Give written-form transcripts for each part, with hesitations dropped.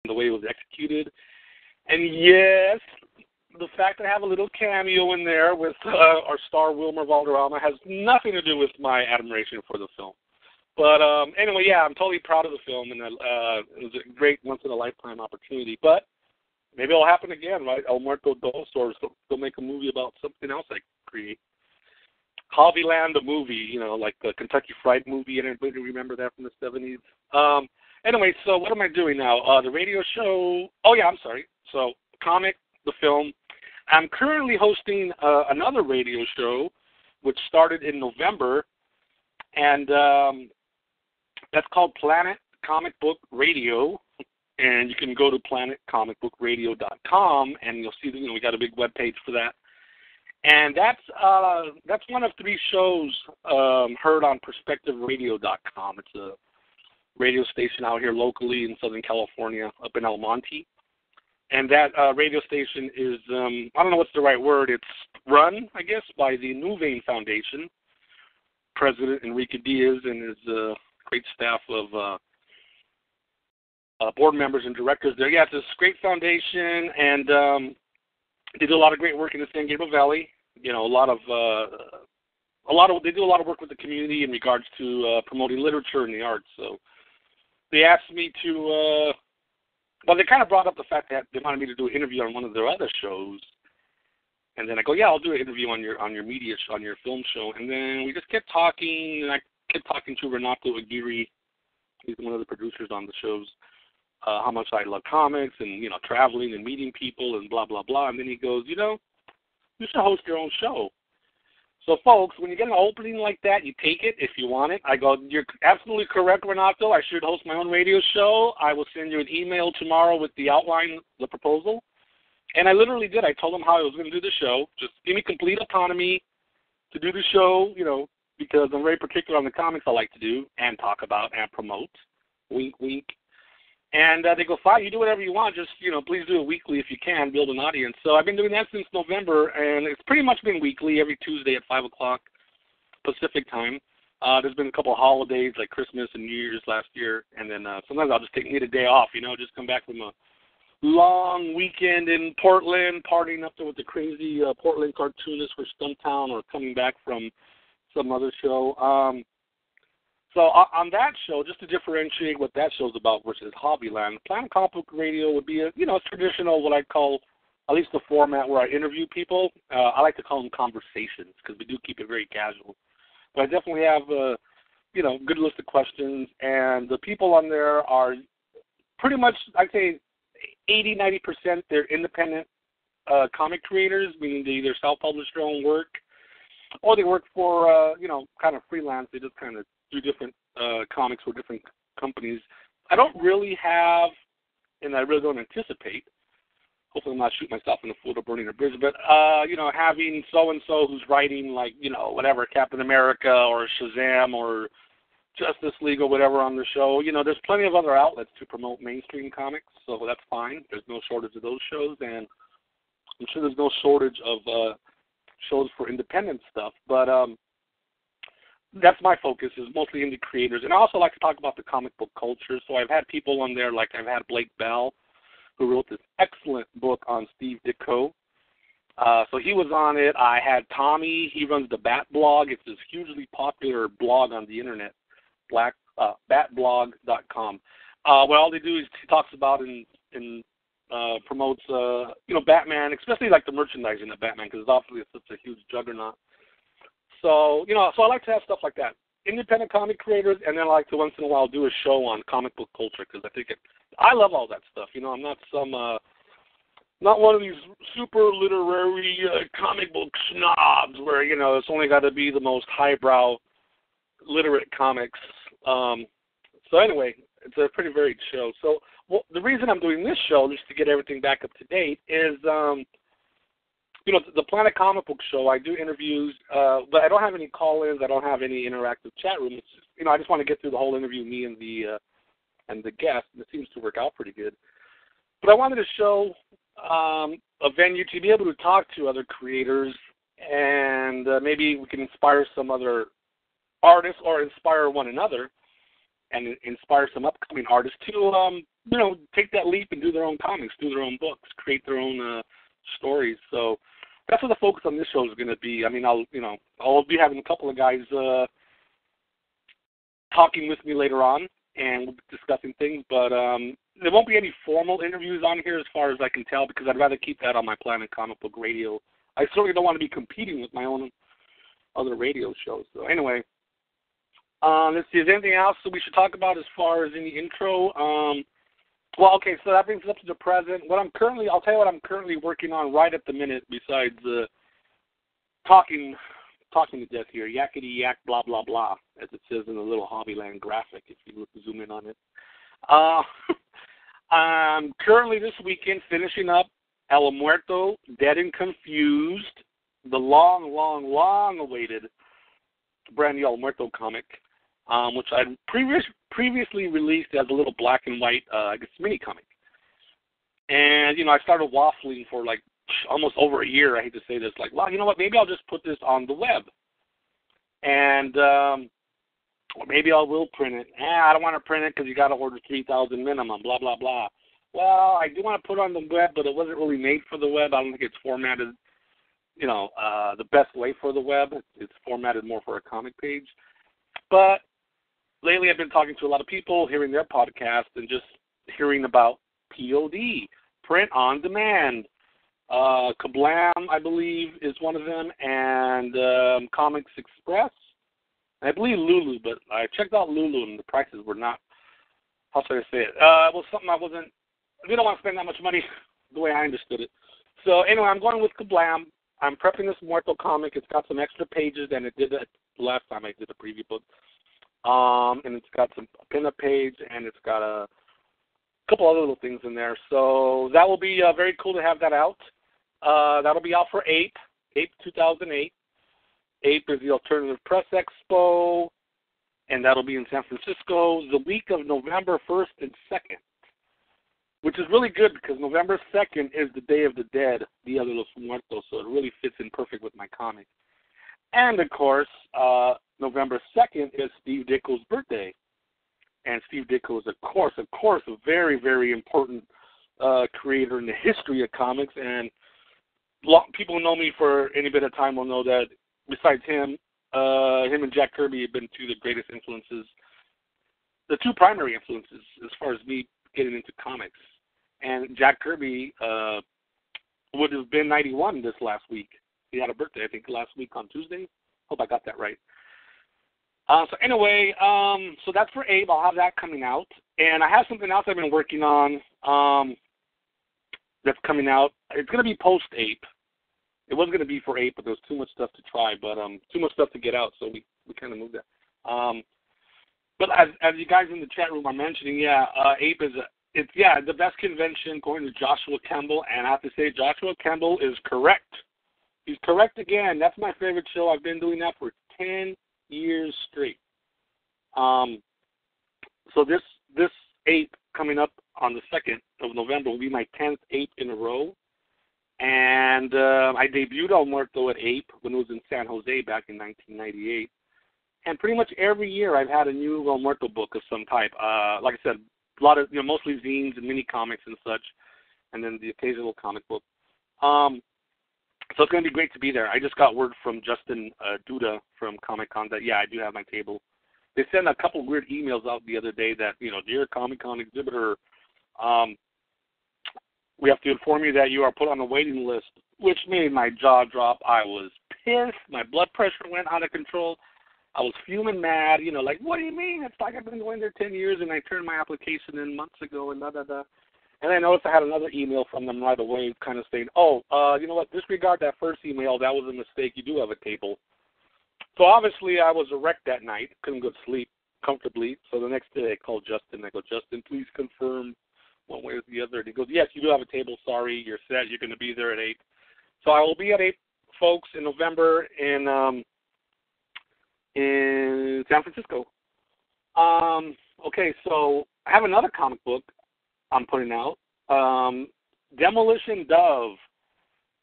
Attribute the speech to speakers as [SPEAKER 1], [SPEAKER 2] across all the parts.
[SPEAKER 1] the way it was executed. And yes, the fact that I have a little cameo in there with our star Wilmer Valderrama has nothing to do with my admiration for the film. But anyway, yeah, I'm totally proud of the film, and it was a great once-in-a-lifetime opportunity. But maybe it'll happen again, right? El Muerto Dos, or they'll make a movie about something else I create. Javiland, the movie, you know, like the Kentucky Fried Movie. Anybody remember that from the 70s? Anyway, so what am I doing now? The radio show. Oh, yeah, I'm sorry. So comic, the film. I'm currently hosting another radio show, which started in November, and that's called Planet Comic Book Radio. And you can go to planetcomicbookradio.com, and you'll see that, you know, we got a big webpage for that. And that's one of 3 shows heard on PerspectiveRadio.com. It's a radio station out here locally in Southern California, up in El Monte. And that radio station is, I don't know what's the right word, it's run, I guess, by the New Vein Foundation, President Enrique Diaz and his great staff of board members and directors there. Yeah, it's this great foundation, and they do a lot of great work in the San Gabriel Valley. You know, they do a lot of work with the community in regards to promoting literature and the arts. So they asked me to, well, they kind of brought up the fact that they wanted me to do an interview on one of their other shows. And then I go, yeah, I'll do an interview on your media on your film show. And then we just kept talking, and I kept talking to Renato Aguirre. He's one of the producers on the shows. How much I love comics and, you know, traveling and meeting people and blah, blah, blah. And then he goes, you know, you should host your own show. So, folks, when you get an opening like that, you take it if you want it. I go, you're absolutely correct, Renato. I should host my own radio show. I will send you an email tomorrow with the outline, the proposal. And I literally did. I told him how I was going to do the show. Just give me complete autonomy to do the show, you know, because I'm very particular on the comics I like to do and talk about and promote. Wink, wink. And they go, fine, you do whatever you want. Just, you know, please do it weekly if you can, build an audience. So I've been doing that since November, and it's pretty much been weekly, every Tuesday at 5 o'clock Pacific time. There's been a couple of holidays like Christmas and New Year's last year, and then sometimes I'll just need a day off, you know, just come back from a long weekend in Portland, partying up there with the crazy Portland cartoonists for Stumptown, or coming back from some other show. So on that show, just to differentiate what that show's about versus Javiland, Planet Comic Book Radio would be a, you know, traditional, what I call, at least the format where I interview people. I like to call them conversations because we do keep it very casual. But I definitely have a, you know, good list of questions, and the people on there are pretty much, I'd say 80-90% they're independent comic creators, meaning they either self-publish their own work or they work for, you know, kind of freelance. They just kind of do different comics for different companies. I don't really have, and I really don't anticipate, hopefully I'm not shooting myself in the foot or burning a bridge, but, you know, having so-and-so who's writing, like, you know, whatever, Captain America or Shazam or Justice League or whatever on the show. You know, there's plenty of other outlets to promote mainstream comics, so that's fine. There's no shortage of those shows, and I'm sure there's no shortage of shows for independent stuff, but that's my focus, is mostly indie creators. And I also like to talk about the comic book culture, so I've had people on there, like I've had Blake Bell, who wrote this excellent book on Steve Ditko. So he was on it. I had Tommy. He runs the Bat Blog. It's this hugely popular blog on the internet, batblog.com. What all they do is he talks about and promotes, you know, Batman, especially like the merchandising of Batman, because it's obviously such a huge juggernaut. So, you know, so I like to have stuff like that. Independent comic creators, and then I like to once in a while do a show on comic book culture, because I think I love all that stuff. You know, I'm not not one of these super literary comic book snobs where, you know, it's only got to be the most highbrow literate comics. So anyway, it's a pretty varied show. So the reason I'm doing this show, just to get everything back up to date, is you know, the Planet Comic Book Show, I do interviews, but I don't have any call-ins. I don't have any interactive chat room. It's just, you know, I just want to get through the whole interview, me and the guest, and it seems to work out pretty good. But I wanted to show a venue to be able to talk to other creators, and maybe we can inspire some other artists or inspire one another and inspire some upcoming artists to take that leap and do their own comics, do their own books, create their own stories. So that's what the focus on this show is going to be. I mean, I'll be having a couple of guys talking with me later on, and we'll be discussing things, but there won't be any formal interviews on here as far as I can tell, because I'd rather keep that on my Planet Comic Book Radio. I certainly don't want to be competing with my own other radio shows. So anyway, let's see, is there anything else that we should talk about as far as in the intro? Well, okay, so that brings us up to the present. I'll tell you what I'm currently working on right at the minute, besides talking to death here, yakety yak, blah, blah, blah, as it says in the little Javiland graphic, if you zoom in on it. I'm currently this weekend finishing up El Muerto, Dead and Confused, the long, long, long awaited brand new El Muerto comic, which I previously released as a little black and white, mini comic. And, I started waffling for like almost over a year. I hate to say this, like, well, you know what, maybe I'll just put this on the web. And or maybe I will print it. I don't want to print it because you got to order 3,000 minimum, blah, blah, blah. Well, I do want to put it on the web, but it wasn't really made for the web. I don't think it's formatted, the best way for the web. It's formatted more for a comic page. But lately I've been talking to a lot of people, hearing their podcasts, and just hearing about POD, print on demand. Kablam, I believe, is one of them, and Comics Express. I believe Lulu, but I checked out Lulu, and the prices were not, how should I say it? It was something I didn't want to spend that much money the way I understood it. So anyway, I'm going with Kablam. I'm prepping this Muerto comic. It's got some extra pages than it did the last time I did the preview book. And it's got some pin-up page, and it's got a couple other little things in there. So that will be very cool to have that out. That'll be out for APE 2008. APE is the Alternative Press Expo, and that'll be in San Francisco the week of November 1st and 2nd, which is really good because November 2nd is the Day of the Dead, Dia de los Muertos, so it really fits in perfect with my comic. And, of course, November 2nd is Steve Ditko's birthday. And Steve Ditko is, of course, a very, very important creator in the history of comics. And people who know me for any bit of time will know that besides him, him and Jack Kirby have been two of the greatest influences, the two primary influences as far as me getting into comics. And Jack Kirby would have been 91 this last week. He had a birthday, I think, last week on Tuesday. Hope I got that right. So anyway, so that's for Abe. I'll have that coming out. And I have something else I've been working on that's coming out. It's going to be post-Ape. It wasn't going to be for Ape, but there was too much stuff to try, but too much stuff to get out, so we kind of moved that. But as you guys in the chat room are mentioning, Ape is the best convention according to Joshua Campbell, and I have to say Joshua Campbell is correct. He's correct again. That's my favorite show. I've been doing that for 10 years straight. So this Ape coming up on the 2nd of November will be my 10th Ape in a row. And I debuted El Muerto at Ape when it was in San Jose back in 1998. And pretty much every year I've had a new El Muerto book of some type. Like I said, a lot of, mostly zines and mini comics and such, and then the occasional comic book. So it's going to be great to be there. I just got word from Justin Duda from Comic-Con that, I do have my table. They sent a couple weird emails out the other day that, dear Comic-Con exhibitor, we have to inform you that you are put on a waiting list, which made my jaw drop. I was pissed. My blood pressure went out of control. I was fuming mad, like, what do you mean? It's like I've been going there 10 years and I turned my application in months ago and da-da-da. And I noticed I had another email from them right away kind of saying, you know what, disregard that first email. That was a mistake. You do have a table. So obviously I was a wreck that night. Couldn't go to sleep comfortably. So the next day I called Justin. I go, Justin, please confirm one way or the other. And he goes, yes, you do have a table. Sorry, you're set. You're going to be there at 8. So I will be at 8, folks, in November in San Francisco. Okay, so I have another comic book I'm putting out. Demolition Dove.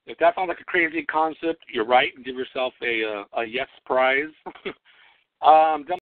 [SPEAKER 1] If that sounds like a crazy concept, you're right. Give yourself a yes prize.